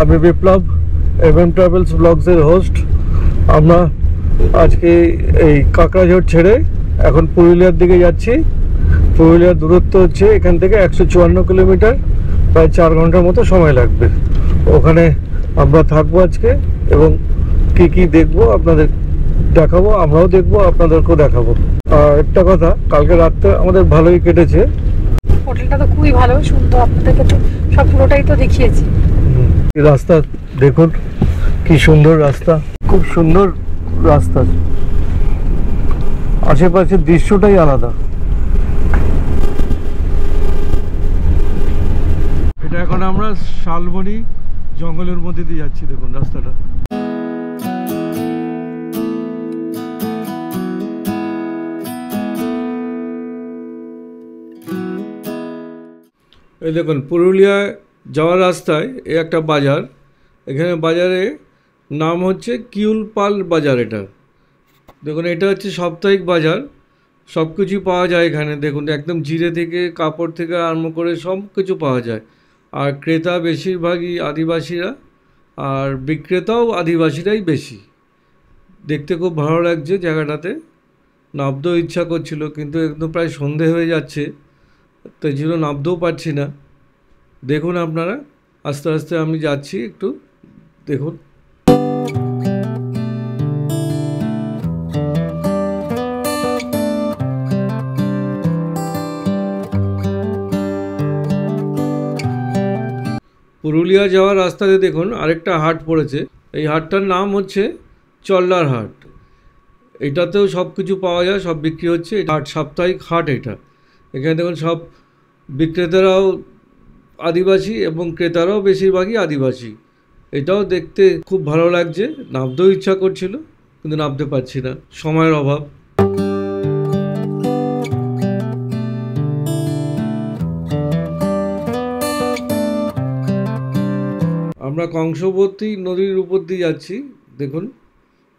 আমি বিপ্লব, MM travels ব্লগসের host. আমরা আজকে এই কাকড়াঝড় ছেড়ে এখন পুরুলিয়ার দিকে যাচ্ছি। পুরুলিয়ার দূরত্ব হচ্ছে এখান থেকে 154 কিলোমিটার, প্রায় 4 ঘন্টার মতো সময় লাগবে। ওখানে আমরা থাকবো আজকে এবং কি কি দেখবো আপনাদের দেখাবো, আমরাও দেখবো, আপনাদেরকেও দেখাবো। আর একটা কথা, কালকে রাতটা আমাদের ভালোই কেটেছে। হোটেলটা তো খুবই ভালো, সুন্দর, আপনাদেরকে তো সব পুরোটাই তো দেখিয়েছি। রাস্তা দেখুন কি সুন্দর রাস্তা, খুব সুন্দর রাস্তা, আশেপাশের দৃশ্যটাই আলাদা। এটা এখন আমরা শালবনি জঙ্গলের মধ্যে দিয়ে যাচ্ছি, দেখুন রাস্তাটা। এই দেখুন পুরুলিয়ায় যাওয়ার রাস্তায় এই একটা বাজার, এখানে বাজারে নাম হচ্ছে কিউলপাল বাজার। এটা দেখুন, এটা হচ্ছে সাপ্তাহিক বাজার, সব কিছুই পাওয়া যায় এখানে। দেখুন একদম জিরে থেকে কাপড় থেকে আরম্ভ করে সব কিছু পাওয়া যায়। আর ক্রেতা বেশিরভাগই আদিবাসীরা, আর বিক্রেতাও আদিবাসীরাই বেশি। দেখতে খুব ভালো লাগছে জায়গাটাতে, নামতেও ইচ্ছা করছিল, কিন্তু একদম প্রায় সন্ধে হয়ে যাচ্ছে, তাই জন্য নামতেও পারছি না। দেখুন আপনারা, আস্তে আস্তে আমি যাচ্ছি, একটু দেখুন। পুরুলিয়া যাওয়ার রাস্তাতে দেখুন আরেকটা হাট পড়েছে। এই হাটটার নাম হচ্ছে চল্লার হাট। এটাতেও সব কিছু পাওয়া যায়, সব বিক্রি হচ্ছে। হাট সাপ্তাহিক হাট এটা। এখানে দেখুন সব বিক্রেতারাও আদিবাসী এবং ক্রেতারাও বেশিরভাগই আদিবাসী। এটাও দেখতে খুব ভালো লাগছে, নামতেও ইচ্ছা করছিল, কিন্তু নামতে পারছি না, সময়ের অভাব। আমরা কংসবতী নদীর উপর দিয়ে যাচ্ছি, দেখুন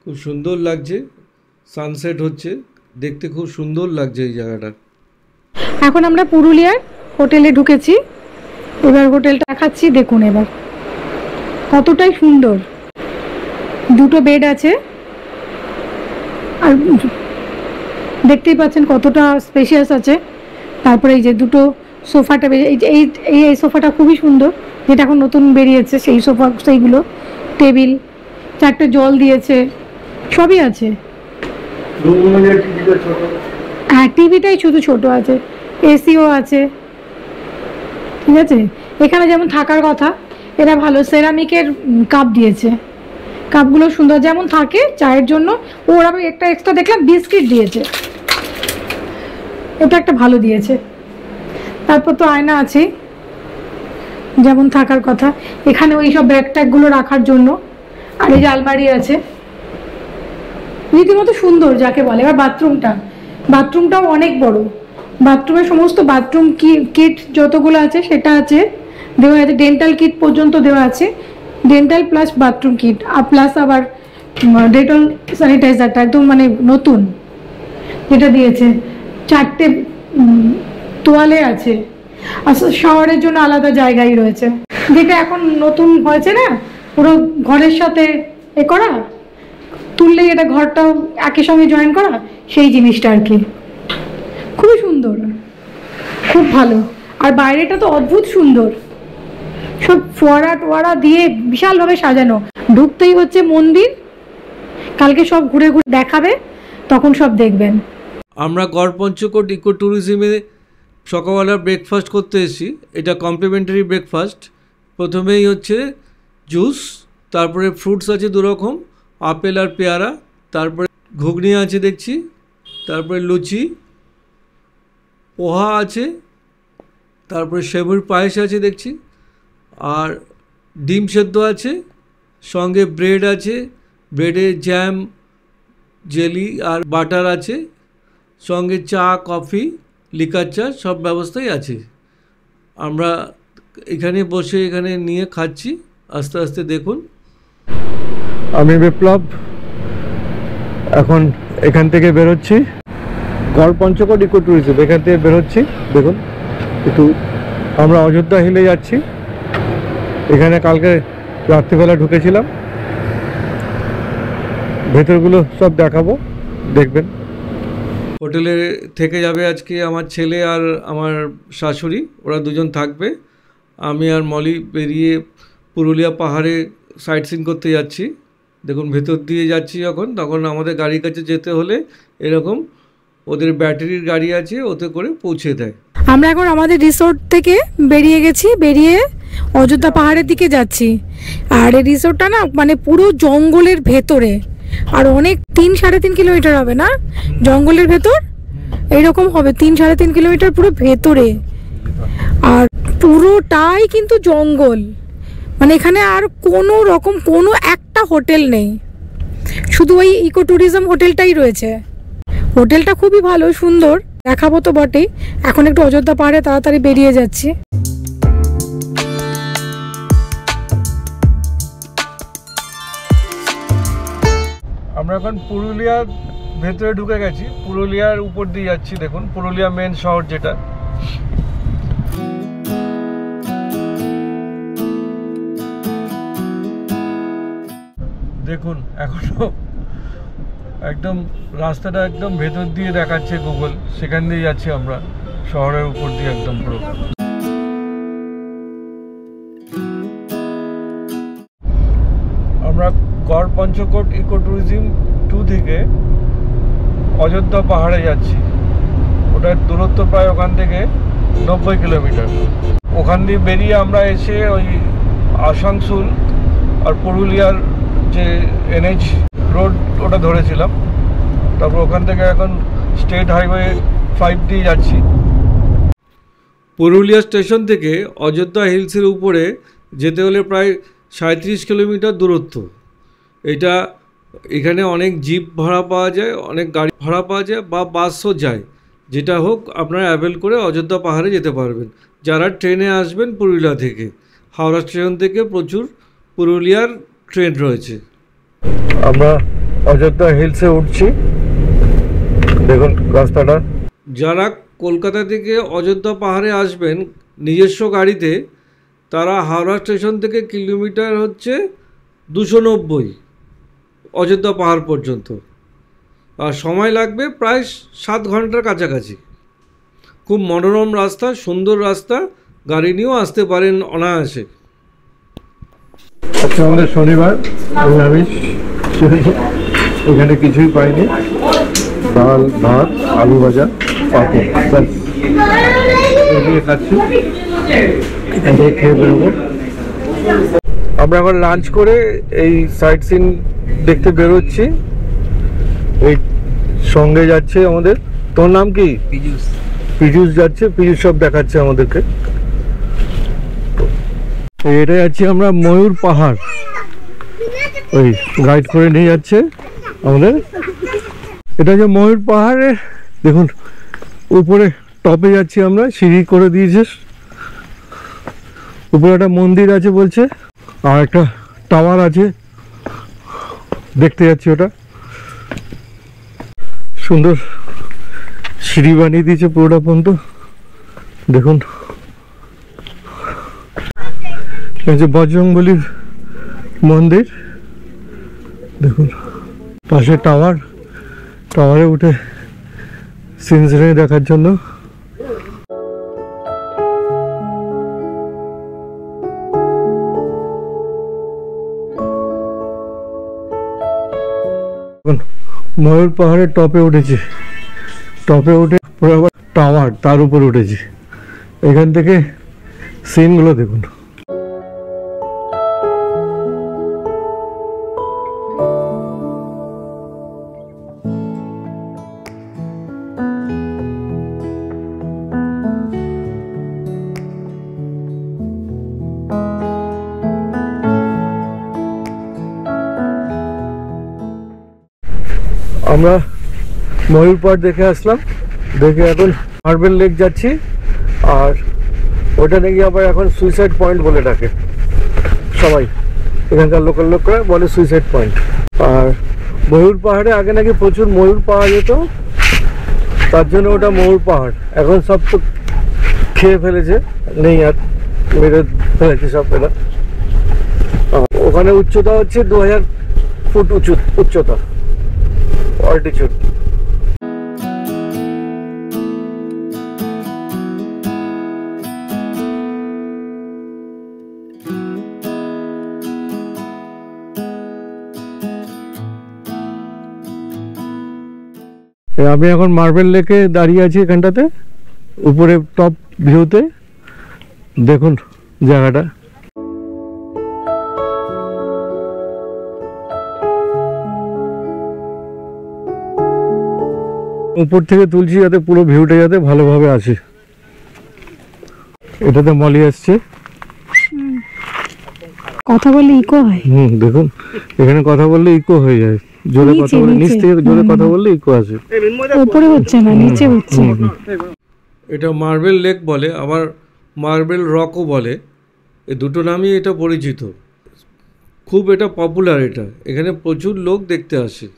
খুব সুন্দর লাগছে, সানসেট হচ্ছে, দেখতে খুব সুন্দর লাগছে এই জায়গাটা। এখন আমরা পুরুলিয়ার হোটেলে ঢুকেছি, এবার হোটেলটা দেখাচ্ছি। দেখুন এবার কতটাই সুন্দর, দুটো বেড আছে, আর দেখতেই পাচ্ছেন কতটা স্পেশিয়াস আছে। তারপরে এই যে দুটো সোফাটা, এই সোফাটা খুবই সুন্দর, যেটা এখন নতুন বেরিয়েছে সেই সোফা, সেইগুলো, টেবিল, 4টে জল দিয়েছে, সবই আছে। হ্যাঁ, টিভিটাই শুধু ছোট আছে, এসিও আছে, ঠিক আছে। এখানে যেমন থাকার কথা, এরা ভালো সেরামিকের কাপ দিয়েছে, কাপগুলো সুন্দর যেমন থাকে চায়ের জন্য। ওরা একটা এক্সট্রা দেখলাম বিস্কিট দিয়েছে, এটা একটা ভালো দিয়েছে। তারপর তো আয়না আছে যেমন থাকার কথা, এখানে ওই সব ব্যাগ ট্যাগগুলো রাখার জন্য। আর এই যে আলমারি আছে, রীতিমতো সুন্দর যাকে বলে। এবার বাথরুমটাও অনেক বড়, বাথরুমের সমস্ত বাথরুম কিট যতগুলো আছে সেটা আছে, দেওয়া আছে, ডেন্টাল কিট পর্যন্ত দেওয়া আছে, ডেন্টাল প্লাস বাথরুম কিট, আর প্লাস আবার ডেটল স্যানিটাইজারটা একদম মানে নতুন যেটা দিয়েছে। 4টে তোয়ালে আছে, আর শাওয়ারের জন্য আলাদা জায়গায় রয়েছে, যেটা এখন নতুন হয়েছে না, পুরো ঘরের সাথে এ করা, তুললেই এটা ঘরটাও একই সঙ্গে জয়েন করা, সেই জিনিসটা আর কি। খুবই সুন্দর, খুব ভালো। আর বাইরেটা তো অদ্ভুত সুন্দর, সব ফোয়ারা টোয়ারা দিয়ে বিশালভাবে সাজানো। ঢুকতেই হচ্ছে মন্দির, কালকে সব ঘুরে ঘুরে দেখাবে, তখন সব দেখবেন। আমরা গড়পঞ্চকোট ইকো ট্যুরিজমে সকালবেলা ব্রেকফাস্ট করতে এসেছি। এটা কমপ্লিমেন্টারি ব্রেকফাস্ট। প্রথমেই হচ্ছে জুস, তারপরে ফ্রুটস আছে 2 রকম, আপেল আর পেয়ারা, তারপরে ঘুগনি আছে দেখছি, তারপরে লুচি, পোহা আছে, তারপরে সেবুর পায়েস আছে দেখছি, আর ডিম সেদ্ধ আছে, সঙ্গে ব্রেড আছে, ব্রেডে জ্যাম, জেলি আর বাটার আছে, সঙ্গে চা, কফি, লিকার চা, সব ব্যবস্থাই আছে। আমরা এখানে বসে এখানে নিয়ে খাচ্ছি, আস্তে আস্তে দেখুন। আমি বিপ্লব এখন এখান থেকে বেরোচ্ছি, গড়পঞ্চকোট ইকো ট্যুরিজম, এখান থেকে বেরোচ্ছি। দেখুন একটু আমরা অযোধ্যা হিলে যাচ্ছি। এখানে কালকে রাত্রিবেলা ঢুকেছিলাম, ভেতরগুলো সব দেখাবো, দেখবেন। হোটেলে থেকে যাবে আজকে আমার ছেলে আর আমার শাশুড়ি, ওরা দুজন থাকবে। আমি আর মলি বেরিয়ে পুরুলিয়া পাহাড়ে সাইট সিন করতে যাচ্ছি। দেখুন ভেতর দিয়ে যাচ্ছি যখন, তখন আমাদের গাড়ির কাছে যেতে হলে এরকম ওদের ব্যাটারির গাড়ি আছে, ওতে করে পৌঁছে দেয়। আমরা এখন আমাদের রিসোর্ট থেকে বেরিয়ে গেছি, বেরিয়ে অযোধ্যা পাহাড়ের দিকে যাচ্ছি। আর এই রিসোর্টটা না মানে পুরো জঙ্গলের ভেতরে, আর অনেক 3-3.5 কিলোমিটার হবে না জঙ্গলের ভেতর, এইরকম হবে 3-3.5 কিলোমিটার পুরো ভেতরে। আর পুরোটাই কিন্তু জঙ্গল, মানে এখানে আর কোনো রকম কোনো একটা হোটেল নেই, শুধু ওই ইকো ট্যুরিজম হোটেলটাই রয়েছে। হোটেলটা খুবই ভালো, সুন্দর, দেখাবো তো বটেই। এখন একটু অযোধ্যা পাহাড়ে তাড়াতাড়ি বেরিয়ে যাচ্ছি। আমরা এখন পুরুলিয়ার ভেতরে ঢুকে গেছি, পুরুলিয়ার উপর দিয়ে যাচ্ছি। দেখুন পুরুলিয়া মেন শহর যেটা, দেখুন এখনো একদম রাস্তাটা একদম ভেতর দিয়ে দেখাচ্ছে গুগল, সেখান দিয়ে যাচ্ছি আমরা শহরের উপর দিয়ে একদম পুরো। আমরা গড় পঞ্চকোট ইকো ট্যুরিজম 2 থেকে অযোধ্যা পাহাড়ে যাচ্ছি। ওটার দূরত্ব প্রায় ওখান থেকে 90 কিলোমিটার। ওখান দিয়ে বেরিয়ে আমরা এসে ওই আসানসোল আর পুরুলিয়ার যে NH রোড ওটা ধরেছিলাম, তারপর ওখান থেকে এখন স্টেট হাইওয়ে 5 দিয়ে যাচ্ছি। পুরুলিয়া স্টেশন থেকে অযোধ্যা হিলসের উপরে যেতে হলে প্রায় 37 কিলোমিটার দূরত্ব। এটা এখানে অনেক জিপ ভাড়া পাওয়া যায়, অনেক গাড়ি ভাড়া পাওয়া যায়, বা বাসও যায়, যেটা হোক আপনারা অ্যাভেল করে অযোধ্যা পাহাড়ে যেতে পারবেন। যারা ট্রেনে আসবেন পুরুলিয়া থেকে, হাওড়া স্টেশন থেকে প্রচুর পুরুলিয়ার ট্রেন রয়েছে। আমরা অযোধ্যা হিলসে উঠছি, দেখুন রাস্তাটা। যারা কলকাতা থেকে অযোধ্যা পাহাড়ে আসবেন নিজস্ব গাড়িতে, তারা হাওড়া স্টেশন থেকে কিলোমিটার হচ্ছে 290 অযোধ্যা পাহাড় পর্যন্ত, আর সময় লাগবে প্রায় 7 ঘন্টার কাছাকাছি। খুব মনোরম রাস্তা, সুন্দর রাস্তা, গাড়ি নিয়েও আসতে পারেন অনায়াসে। আচ্ছা, আমাদের শনিবার নিরামিষ, এখানে কিছুই পাইনি, ডাল ভাত আলু ভাজা পাপড়, ব্যাস এগিয়ে খাচ্ছি, খেয়ে বেরোবো। আমরা এখন লাঞ্চ করে এই সাইট সিন দেখতে বেরোচ্ছি। এই সঙ্গে যাচ্ছে আমাদের, তোর নাম কি? পীযুষ যাচ্ছে, পীযুষ সব দেখাচ্ছে আমাদেরকে। এটা যাচ্ছি আমরা ময়ূর পাহাড়, ওই গাইড করে নিয়ে যাচ্ছে আমাদের। এটা যে ময়ূর পাহাড়ের দেখুন উপরে টপে যাচ্ছি আমরা, সিঁড়ি করে দিয়েছে, উপরে একটা মন্দির আছে বলছে, আর একটা টাওয়ার আছে, দেখতে যাচ্ছি ওটা। সুন্দর সিঁড়ি বানিয়ে দিয়েছে পুরোটা পর্যন্ত, দেখুন। এই যে বজরংবলীর মন্দির, দেখুন পাশে টাওয়ার, টাওয়ারে উঠে সিনসিনারি দেখার জন্য। ময়ূর পাহাড়ের টপে উঠেছি, টপে উঠে পুরো আবার টাওয়ার, তার উপর উঠেছি। এখান থেকে সিনগুলো দেখুন। আমরা ময়ূর পাহাড় দেখে আসলাম, দেখে এখন মার্বেল লেক যাচ্ছি, আর ওটা নাকি আবার এখন সুইসাইড পয়েন্ট বলে ডাকে সবাই, এখানকার লোকাল লোকরা বলে সুইসাইড পয়েন্ট। আর ময়ূর পাহাড়ে আগে নাকি প্রচুর ময়ূর পাওয়া যেত, তার জন্য ওটা ময়ূর পাহাড়। এখন সব তো খেয়ে ফেলেছে, নেই আর, মেরে ফেলেছে সব এরা। ওখানে উচ্চতা হচ্ছে 2000 ফুট উচ্চতা অল্টিটিউড। আমি এখন মার্বেল লেকে দাঁড়িয়ে আছি এখানটাতে, উপরে টপ ভিউতে। দেখুন জায়গাটা, উপর থেকে তুলছি যাতে পুরো ভিউটা যাতে ভালোভাবে আসে। এটাতে মলি আসছে, কথা বললে ইকো হয়। দেখুন এখানে কথা বললে ইকো হয়ে যায়, জোরে কথা বললে নিচ থেকে জোরে কথা বললে ইকো আসে। উপরে হচ্ছে না, নিচে হচ্ছে। এটা মার্বেল লেক বলে, আবার মার্বেল রকও বলে, এই দুটো নামই এটা পরিচিত। খুব এটা পপুলার, এটা এখানে প্রচুর লোক দেখতে আসে।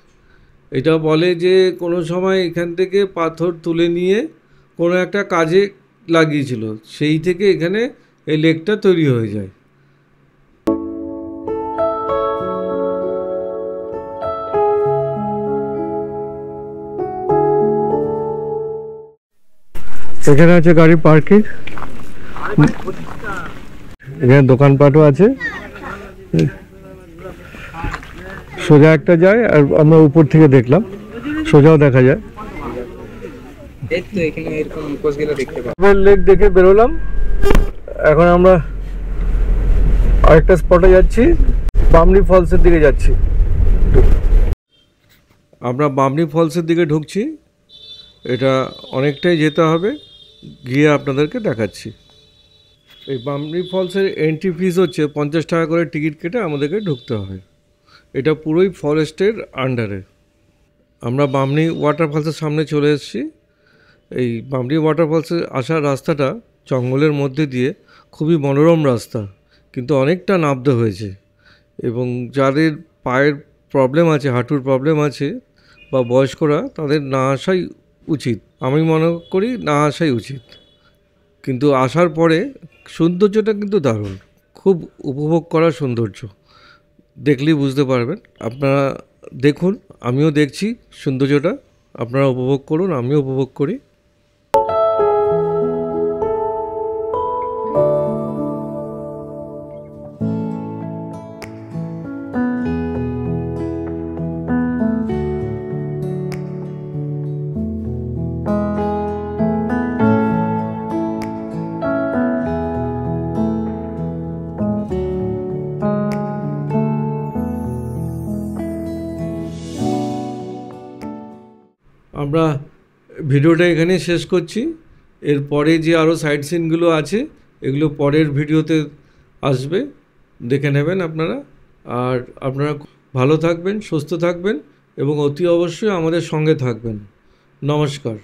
এটা বলে যে কোনো সময় এখান থেকে পাথর তুলে নিয়ে কোনো একটা কাজে লাগিয়েছিল, সেই থেকে এখানে এই লেকটা তৈরি হয়ে যায়। এখানে আছে গাড়ি পার্কিং, এখানে দোকানপাটও আছে। সোজা একটা যায়, আর আমরা উপর থেকে দেখলাম সোজাও দেখা যায়। লেক দেখে বেরোলাম, এখন আমরা আরেকটা স্পটে যাচ্ছি, বামনি ফলসের দিকে যাচ্ছি। আমরা বামনি ফলসের দিকে ঢুকছি, এটা অনেকটাই যেতে হবে, গিয়ে আপনাদেরকে দেখাচ্ছি। এই বামনি ফলসের এন্ট্রি ফিস হচ্ছে 50 টাকা করে টিকিট কেটে আমাদেরকে ঢুকতে হয়। এটা পুরোই ফরেস্টের আন্ডারে। আমরা বামনি ওয়াটারফলসের সামনে চলে এসেছি। এই বামনি ওয়াটারফলসে আসার রাস্তাটা জঙ্গলের মধ্যে দিয়ে, খুবই মনোরম রাস্তা, কিন্তু অনেকটা নামতে হয়েছে, এবং যাদের পায়ের প্রবলেম আছে, হাঁটুর প্রবলেম আছে বা বয়স্করা, তাদের না আসাই উচিত। আমি মনে করি না আসাই উচিত, কিন্তু আসার পরে সৌন্দর্যটা কিন্তু দারুণ, খুব উপভোগ করার সৌন্দর্য, দেখলেই বুঝতে পারবেন। আপনারা দেখুন, আমিও দেখছি সৌন্দর্যটা, আপনারা উপভোগ করুন, আমিও উপভোগ করি। আমরা ভিডিওটা এখানে শেষ করছি। এরপরে যে আরও সাইট সিনগুলো আছে, এগুলো পরের ভিডিওতে আসবে, দেখে নেবেন আপনারা। আর আপনারা ভালো থাকবেন, সুস্থ থাকবেন, এবং অতি অবশ্যই আমাদের সঙ্গে থাকবেন। নমস্কার।